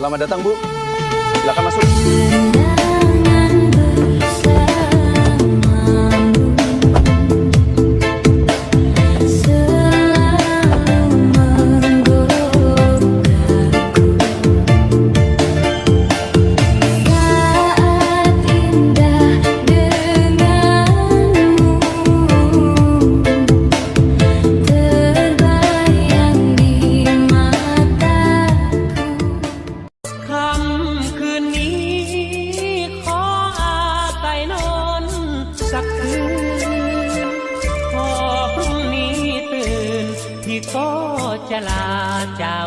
Selamat datang, Bu. Silakan masuk.สักคืนพอพรุ่งนี้ตื่นพี่ก็จะลาเจ้า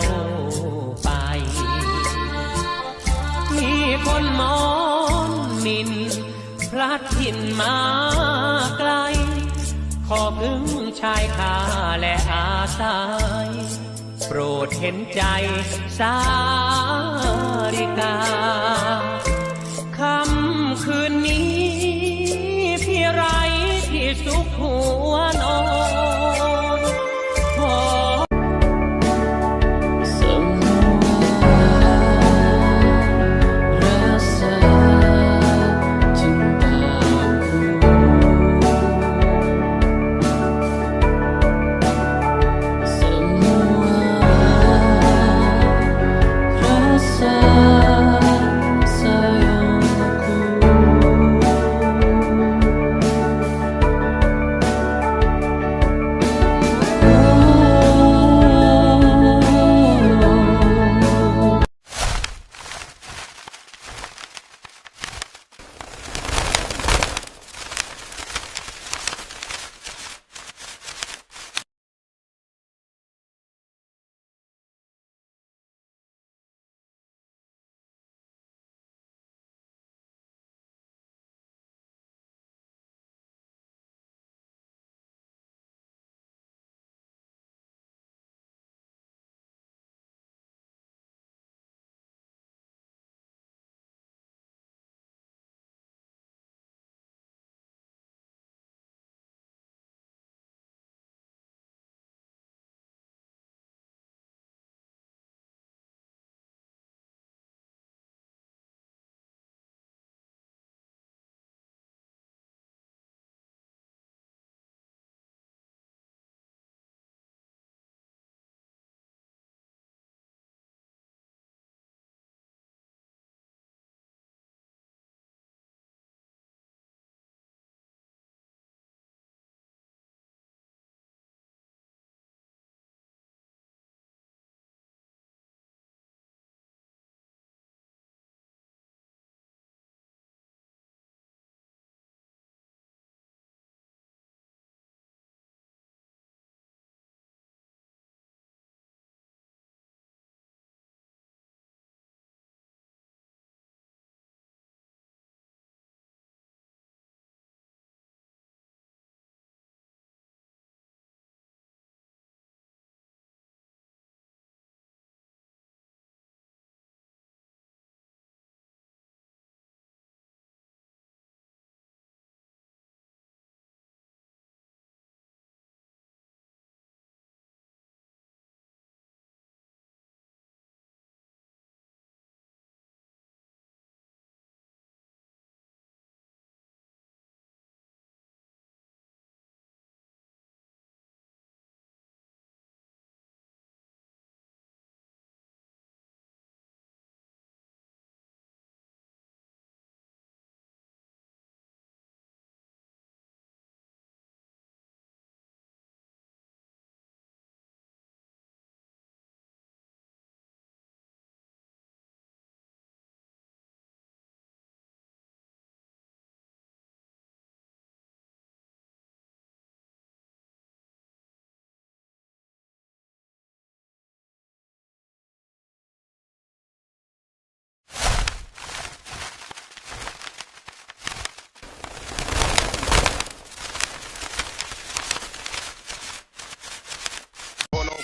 ไปมีคนมองมินพระถิ่นมาไกลขอพึ่งชายคาและอาศัยโปรดเห็นใจสาริกาค่ำคืนนี้พี่ไรที่สุขหัวนอนขอ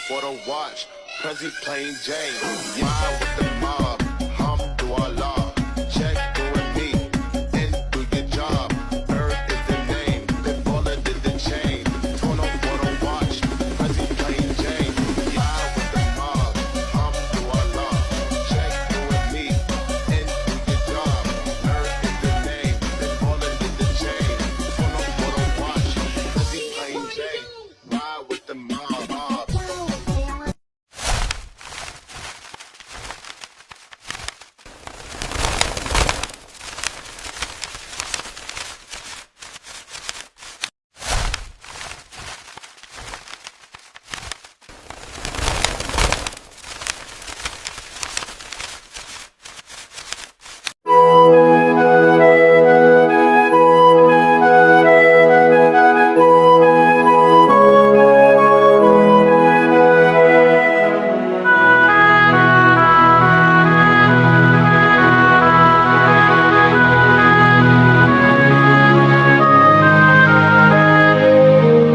For the watch, Prezi plain Jane. Mine with the mob.